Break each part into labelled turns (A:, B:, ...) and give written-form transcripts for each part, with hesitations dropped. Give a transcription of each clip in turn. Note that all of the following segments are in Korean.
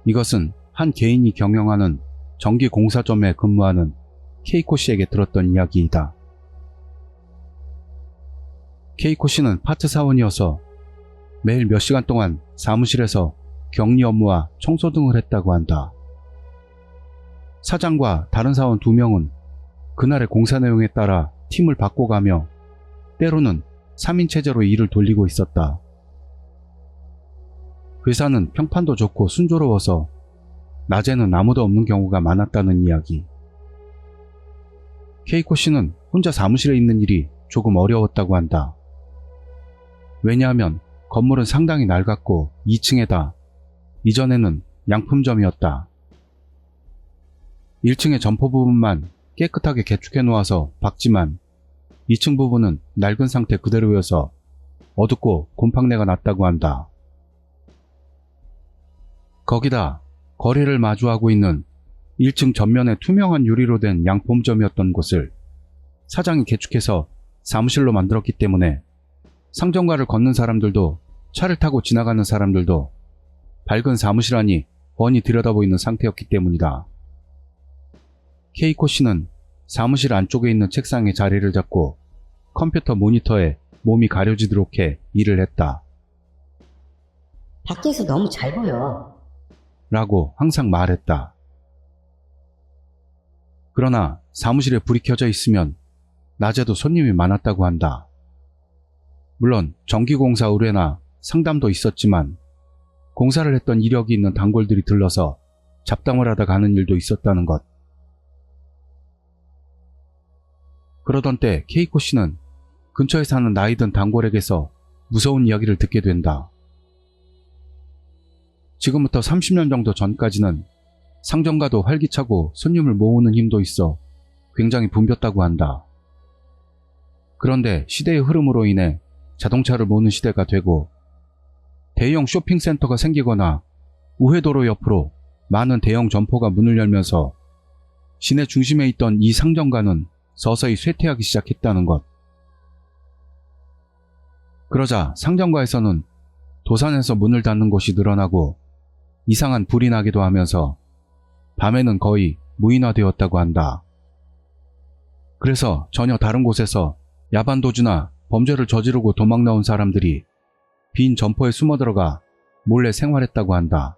A: 이것은 한 개인이 경영하는 전기공사점에 근무하는 케이코 씨에게 들었던 이야기이다. 케이코 씨는 파트 사원이어서 매일 몇 시간 동안 사무실에서 격리 업무와 청소 등을 했다고 한다. 사장과 다른 사원 2명은 그날의 공사 내용에 따라 팀을 바꿔가며 때로는 3인 체제로 일을 돌리고 있었다. 회사는 평판도 좋고 순조로워서 낮에는 아무도 없는 경우가 많았다는 이야기. 케이코 씨는 혼자 사무실에 있는 일이 조금 어려웠다고 한다. 왜냐하면 건물은 상당히 낡았고 2층에다 이전에는 양품점이었다. 1층의 점포 부분만 깨끗하게 개축해 놓아서 박지만 2층 부분은 낡은 상태 그대로여서 어둡고 곰팡내가 났다고 한다. 거기다 거리를 마주하고 있는 1층 전면에 투명한 유리로 된 양품점이었던 곳을 사장이 개축해서 사무실로 만들었기 때문에 상점가를 걷는 사람들도 차를 타고 지나가는 사람들도 밝은 사무실 안이 훤히 들여다보이는 상태였기 때문이다. 케이코 씨는 사무실 안쪽에 있는 책상에 자리를 잡고 컴퓨터 모니터에 몸이 가려지도록 해 일을 했다.
B: 밖에서 너무 잘 보여.
A: 라고 항상 말했다. 그러나 사무실에 불이 켜져 있으면 낮에도 손님이 많았다고 한다. 물론 전기공사 의뢰나 상담도 있었지만 공사를 했던 이력이 있는 단골들이 들러서 잡담을 하다 가는 일도 있었다는 것. 그러던 때 케이코 씨는 근처에 사는 나이 든 단골에게서 무서운 이야기를 듣게 된다. 지금부터 30년 정도 전까지는 상점가도 활기차고 손님을 모으는 힘도 있어 굉장히 붐볐다고 한다. 그런데 시대의 흐름으로 인해 자동차를 모는 시대가 되고 대형 쇼핑센터가 생기거나 우회도로 옆으로 많은 대형 점포가 문을 열면서 시내 중심에 있던 이 상점가는 서서히 쇠퇴하기 시작했다는 것. 그러자 상점가에서는 도산에서 문을 닫는 곳이 늘어나고 이상한 불이 나기도 하면서 밤에는 거의 무인화되었다고 한다. 그래서 전혀 다른 곳에서 야반도주나 범죄를 저지르고 도망 나온 사람들이 빈 점포에 숨어들어가 몰래 생활했다고 한다.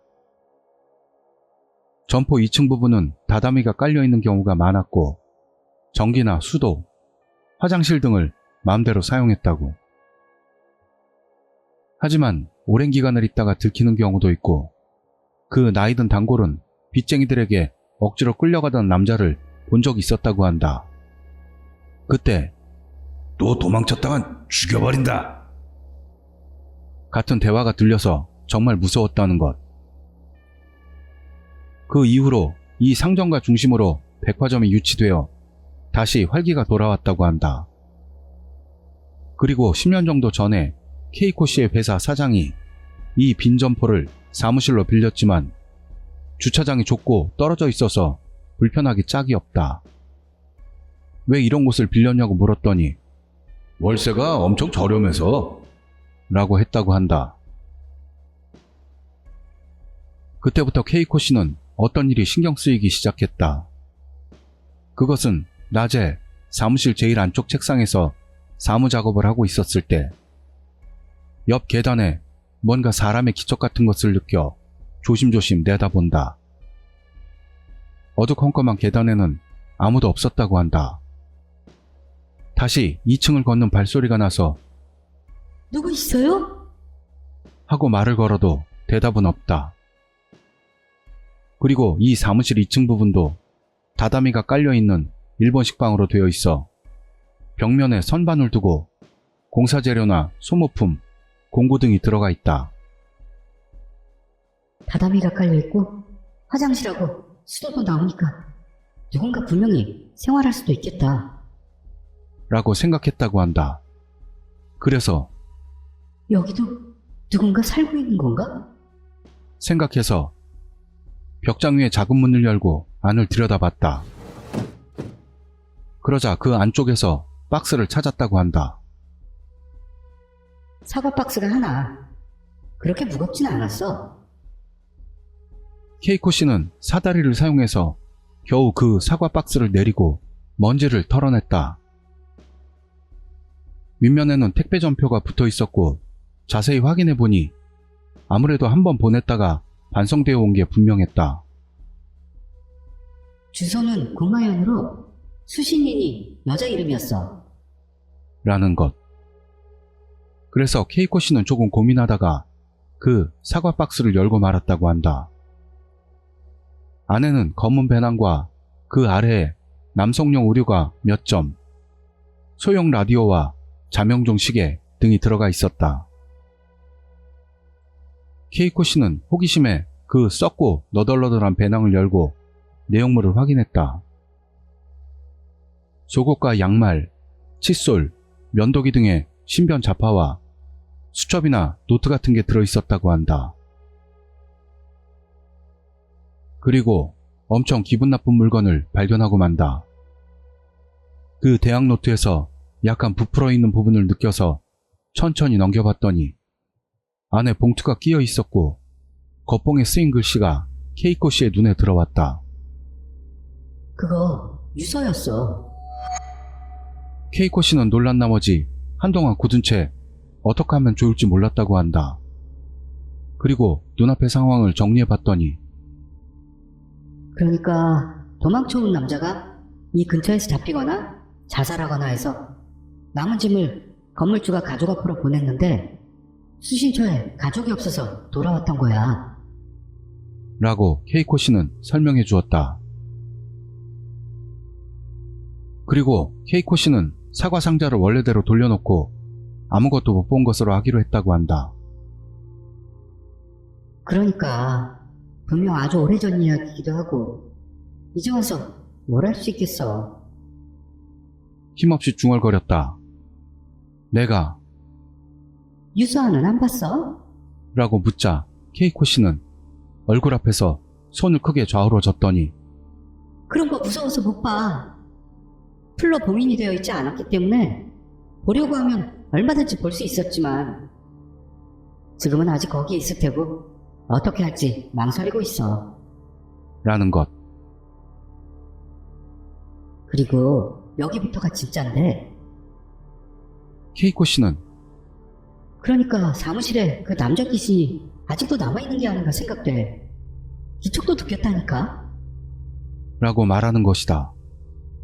A: 점포 2층 부분은 다다미가 깔려있는 경우가 많았고 전기나 수도, 화장실 등을 마음대로 사용했다고. 하지만 오랜 기간을 있다가 들키는 경우도 있고 그 나이든 단골은 빚쟁이들에게 억지로 끌려가던 남자를 본 적이 있었다고 한다. 그때
C: 또 도망쳤다간 죽여버린다.
A: 같은 대화가 들려서 정말 무서웠다는 것. 그 이후로 이 상점가 중심으로 백화점이 유치되어 다시 활기가 돌아왔다고 한다. 그리고 10년 정도 전에 케이코 씨의 회사 사장이 이 빈 점포를 사무실로 빌렸지만 주차장이 좁고 떨어져 있어서 불편하기 짝이 없다. 왜 이런 곳을 빌렸냐고 물었더니
C: 월세가 엄청 저렴해서.
A: 라고 했다고 한다. 그때부터 케이코 씨는 어떤 일이 신경 쓰이기 시작했다. 그것은 낮에 사무실 제일 안쪽 책상에서 사무 작업을 하고 있었을 때 옆 계단에 뭔가 사람의 기척 같은 것을 느껴 조심조심 내다본다. 어두컴컴한 계단에는 아무도 없었다고 한다. 다시 2층을 걷는 발소리가 나서
B: 누구 있어요?
A: 하고 말을 걸어도 대답은 없다. 그리고 이 사무실 2층 부분도 다다미가 깔려있는 일본식 방으로 되어 있어 벽면에 선반을 두고 공사재료나 소모품, 공구 등이 들어가 있다.
B: 다다미가 깔려있고 화장실하고 수도도 나오니까 누군가 분명히 생활할 수도 있겠다.
A: 라고 생각했다고 한다. 그래서
B: 여기도 누군가 살고 있는 건가?
A: 생각해서 벽장 위에 작은 문을 열고 안을 들여다봤다. 그러자 그 안쪽에서 박스를 찾았다고 한다.
B: 사과 박스가 하나. 그렇게 무겁지는 않았어.
A: 케이코 씨는 사다리를 사용해서 겨우 그 사과 박스를 내리고 먼지를 털어냈다. 윗면에는 택배 전표가 붙어 있었고 자세히 확인해 보니 아무래도 한번 보냈다가 반송되어 온 게 분명했다.
B: 주소는 구마현으로 수신인이 여자 이름이었어.
A: 라는 것. 그래서 케이코 씨는 조금 고민하다가 그 사과 박스를 열고 말았다고 한다. 안에는 검은 배낭과 그 아래에 남성용 의류가 몇 점, 소형 라디오와 자명종 시계 등이 들어가 있었다. 케이코 씨는 호기심에 그 썩고 너덜너덜한 배낭을 열고 내용물을 확인했다. 속옷과 양말, 칫솔, 면도기 등의 신변 잡화와 수첩이나 노트 같은 게 들어있었다고 한다. 그리고 엄청 기분 나쁜 물건을 발견하고 만다. 그 대학 노트에서 약간 부풀어 있는 부분을 느껴서 천천히 넘겨봤더니 안에 봉투가 끼어 있었고 겉봉에 쓰인 글씨가 케이코 씨의 눈에 들어왔다.
B: 그거 유서였어.
A: 케이코 씨는 놀란 나머지 한동안 굳은 채 어떻게 하면 좋을지 몰랐다고 한다. 그리고 눈앞의 상황을 정리해봤더니
B: 그러니까 도망쳐온 남자가 이 근처에서 잡히거나 자살하거나 해서 남은 짐을 건물주가 가족 앞으로 보냈는데 수신처에 가족이 없어서 돌아왔던 거야.
A: 라고 케이코 씨는 설명해 주었다. 그리고 케이코 씨는 사과 상자를 원래대로 돌려놓고 아무것도 못 본 것으로 하기로 했다고 한다.
B: 그러니까 분명 아주 오래전 이야기이기도 하고 이제 와서 뭘 할 수 있겠어.
A: 힘없이 중얼거렸다. 내가
B: 유서아는 안 봤어?
A: 라고 묻자 케이코 씨는 얼굴 앞에서 손을 크게 좌우로 젓더니
B: 그런 거 무서워서 못 봐. 풀로 봉인이 되어 있지 않았기 때문에 보려고 하면 얼마든지 볼 수 있었지만 지금은 아직 거기에 있을 테고 어떻게 할지 망설이고 있어.
A: 라는 것.
B: 그리고 여기부터가 진짠데
A: 케이코 씨는
B: 그러니까 사무실에 그 남자 귀신이 아직도 남아있는 게 아닌가 생각돼. 이쪽도 듣겠다니까.
A: 라고 말하는 것이다.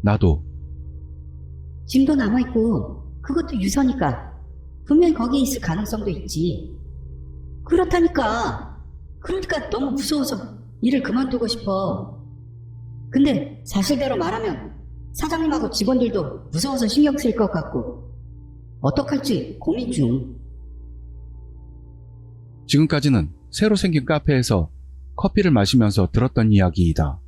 A: 나도
B: 짐도 남아있고 그것도 유서니까 분명히 거기에 있을 가능성도 있지. 그렇다니까. 그러니까 너무 무서워서 일을 그만두고 싶어. 근데 사실대로 말하면 사장님하고 직원들도 무서워서 신경 쓸 것 같고 어떡할지 고민 중.
A: 지금까지는 새로 생긴 카페에서 커피를 마시면서 들었던 이야기이다.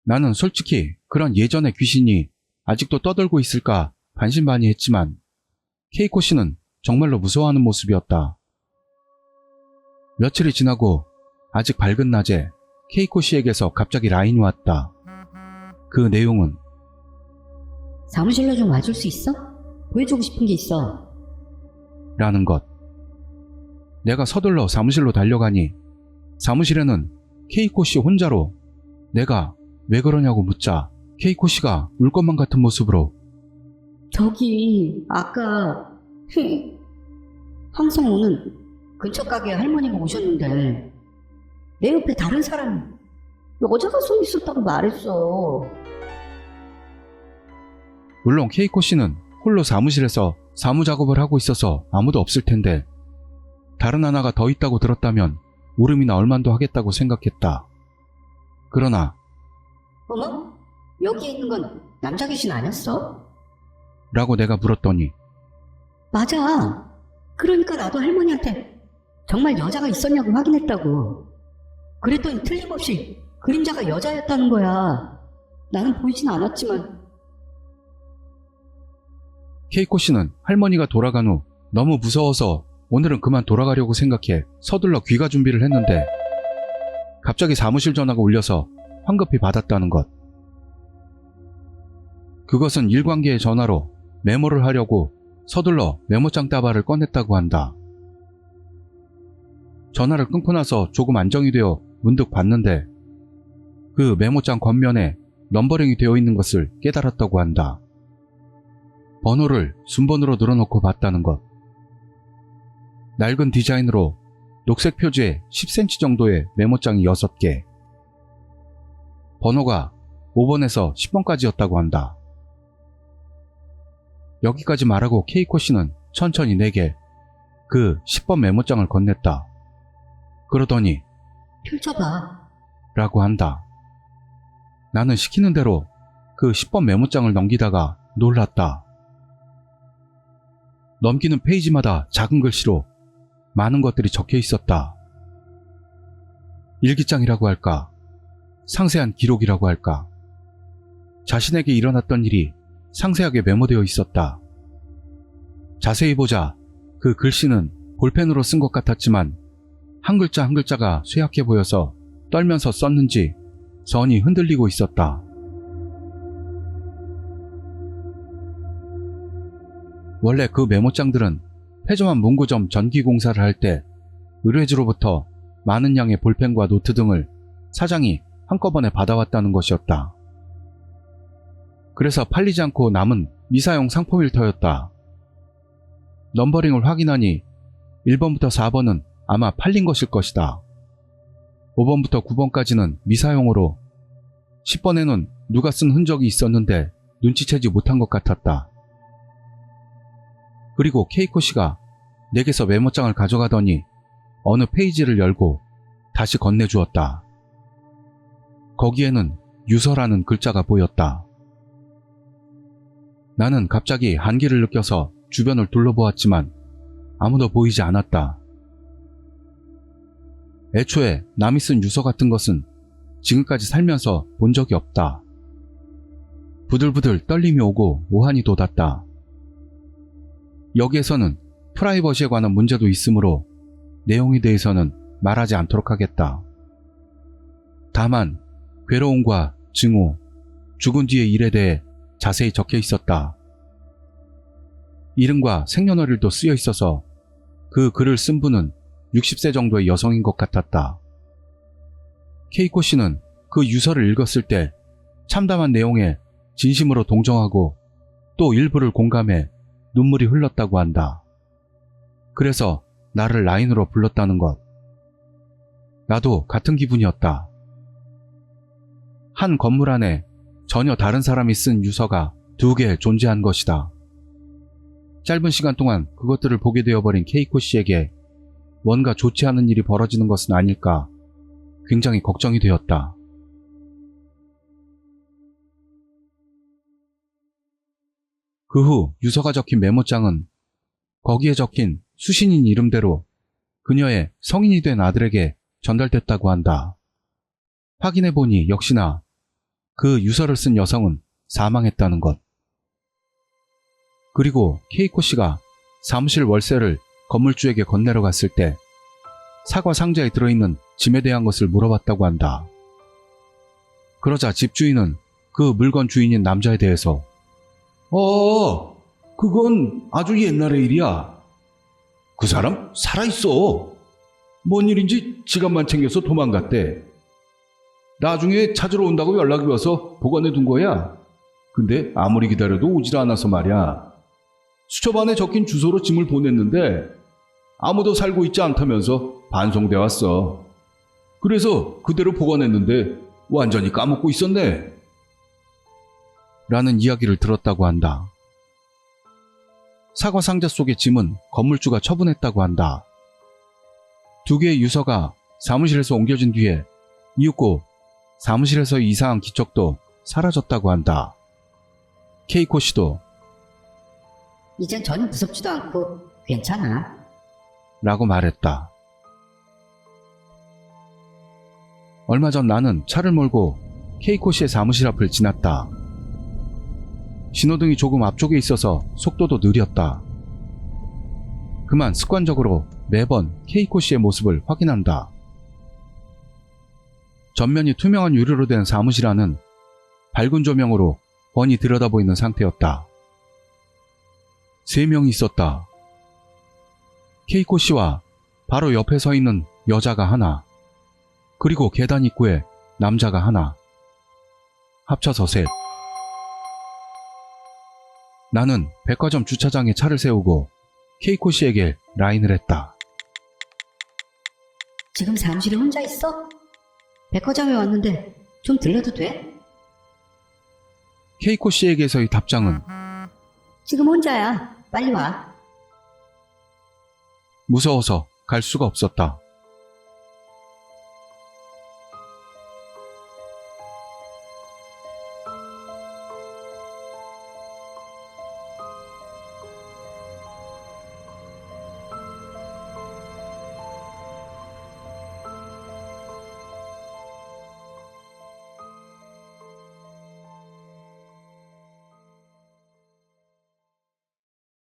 A: 나는 솔직히 그런 예전의 귀신이 아직도 떠들고 있을까 반신반의했지만 케이코 씨는 정말로 무서워하는 모습이었다. 며칠이 지나고 아직 밝은 낮에 케이코 씨에게서 갑자기 라인이 왔다. 그 내용은
B: 사무실로 좀 와줄 수 있어? 보여주고 싶은 게 있어.
A: 라는 것. 내가 서둘러 사무실로 달려가니 사무실에는 케이코 씨 혼자로 내가 왜 그러냐고 묻자 케이코 씨가 울 것만 같은 모습으로
B: 저기 아까 항상 오는 근처 가게 할머니가 오셨는데 내 옆에 다른 사람이 여자가 서 있었다고 말했어.
A: 물론 케이코 씨는 홀로 사무실에서 사무 작업을 하고 있어서 아무도 없을 텐데 다른 하나가 더 있다고 들었다면 울음이나 얼만도 하겠다고 생각했다. 그러나
B: 어머? 여기에 있는 건 남자 귀신 아니었어?
A: 라고 내가 물었더니
B: 맞아. 그러니까 나도 할머니한테 정말 여자가 있었냐고 확인했다고. 그랬더니 틀림없이 그림자가 여자였다는 거야. 나는 보이진 않았지만.
A: 케이코 씨는 할머니가 돌아간 후 너무 무서워서 오늘은 그만 돌아가려고 생각해 서둘러 귀가 준비를 했는데 갑자기 사무실 전화가 울려서 황급히 받았다는 것. 그것은 일관계의 전화로 메모를 하려고 서둘러 메모장 따발을 꺼냈다고 한다. 전화를 끊고 나서 조금 안정이 되어 문득 봤는데 그 메모장 겉면에 넘버링이 되어 있는 것을 깨달았다고 한다. 번호를 순번으로 늘어놓고 봤다는 것. 낡은 디자인으로 녹색 표지에 10cm 정도의 메모장이 6개. 번호가 5번에서 10번까지였다고 한다. 여기까지 말하고 케이코 씨는 천천히 내게 그 10번 메모장을 건넸다. 그러더니
B: 펼쳐봐.
A: 라고 한다. 나는 시키는 대로 그 10번 메모장을 넘기다가 놀랐다. 넘기는 페이지마다 작은 글씨로 많은 것들이 적혀 있었다. 일기장이라고 할까? 상세한 기록이라고 할까? 자신에게 일어났던 일이 상세하게 메모되어 있었다. 자세히 보자 그 글씨는 볼펜으로 쓴 것 같았지만 한 글자 한 글자가 쇠약해 보여서 떨면서 썼는지 선이 흔들리고 있었다. 원래 그 메모장들은 폐점한 문구점 전기공사를 할 때 의뢰주로부터 많은 양의 볼펜과 노트 등을 사장이 한꺼번에 받아왔다는 것이었다. 그래서 팔리지 않고 남은 미사용 상품일 터였다. 넘버링을 확인하니 1번부터 4번은 아마 팔린 것일 것이다. 5번부터 9번까지는 미사용으로 10번에는 누가 쓴 흔적이 있었는데 눈치채지 못한 것 같았다. 그리고 케이코 씨가 내게서 메모장을 가져가더니 어느 페이지를 열고 다시 건네주었다. 거기에는 유서라는 글자가 보였다. 나는 갑자기 한기를 느껴서 주변을 둘러보았지만 아무도 보이지 않았다. 애초에 남이 쓴 유서 같은 것은 지금까지 살면서 본 적이 없다. 부들부들 떨림이 오고 오한이 돋았다. 여기에서는 프라이버시에 관한 문제도 있으므로 내용에 대해서는 말하지 않도록 하겠다. 다만 괴로움과 증오, 죽은 뒤의 일에 대해 자세히 적혀 있었다. 이름과 생년월일도 쓰여 있어서 그 글을 쓴 분은 60세 정도의 여성인 것 같았다. 케이코 씨는 그 유서를 읽었을 때 참담한 내용에 진심으로 동정하고 또 일부를 공감해 눈물이 흘렀다고 한다. 그래서 나를 라인으로 불렀다는 것. 나도 같은 기분이었다. 한 건물 안에 전혀 다른 사람이 쓴 유서가 2개 존재한 것이다. 짧은 시간 동안 그것들을 보게 되어버린 케이코 씨에게 뭔가 좋지 않은 일이 벌어지는 것은 아닐까 굉장히 걱정이 되었다. 그 후 유서가 적힌 메모장은 거기에 적힌 수신인 이름대로 그녀의 성인이 된 아들에게 전달됐다고 한다. 확인해보니 역시나 그 유서를 쓴 여성은 사망했다는 것. 그리고 케이코 씨가 사무실 월세를 건물주에게 건네러 갔을 때 사과 상자에 들어있는 짐에 대한 것을 물어봤다고 한다. 그러자 집주인은 그 물건 주인인 남자에 대해서
C: 그건 아주 옛날의 일이야. 그 사람 살아있어. 뭔 일인지 지갑만 챙겨서 도망갔대. 나중에 찾으러 온다고 연락이 와서 보관해 둔 거야. 근데 아무리 기다려도 오질 않아서 말이야. 수첩안에 적힌 주소로 짐을 보냈는데 아무도 살고 있지 않다면서 반송돼 왔어. 그래서 그대로 보관했는데 완전히 까먹고 있었네.
A: 라는 이야기를 들었다고 한다. 사과 상자 속의 짐은 건물주가 처분했다고 한다. 2개의 유서가 사무실에서 옮겨진 뒤에 이윽고 사무실에서 이상한 기척도 사라졌다고 한다. 케이코 씨도
B: 이젠 전혀 무섭지도 않고 괜찮아.
A: 라고 말했다. 얼마 전 나는 차를 몰고 케이코 씨의 사무실 앞을 지났다. 신호등이 조금 앞쪽에 있어서 속도도 느렸다. 그만 습관적으로 매번 케이코 씨의 모습을 확인한다. 전면이 투명한 유리로 된 사무실 안은 밝은 조명으로 훤히 들여다보이는 상태였다. 3명이 있었다. 케이코 씨와 바로 옆에 서 있는 여자가 하나, 그리고 계단 입구에 남자가 하나. 합쳐서 셋. 나는 백화점 주차장에 차를 세우고 케이코 씨에게 라인을 했다.
B: 지금 사무실에 혼자 있어? 백화점에 왔는데 좀 들러도 돼?
A: 케이코 씨에게서의 답장은
B: 지금 혼자야. 빨리 와.
A: 무서워서 갈 수가 없었다.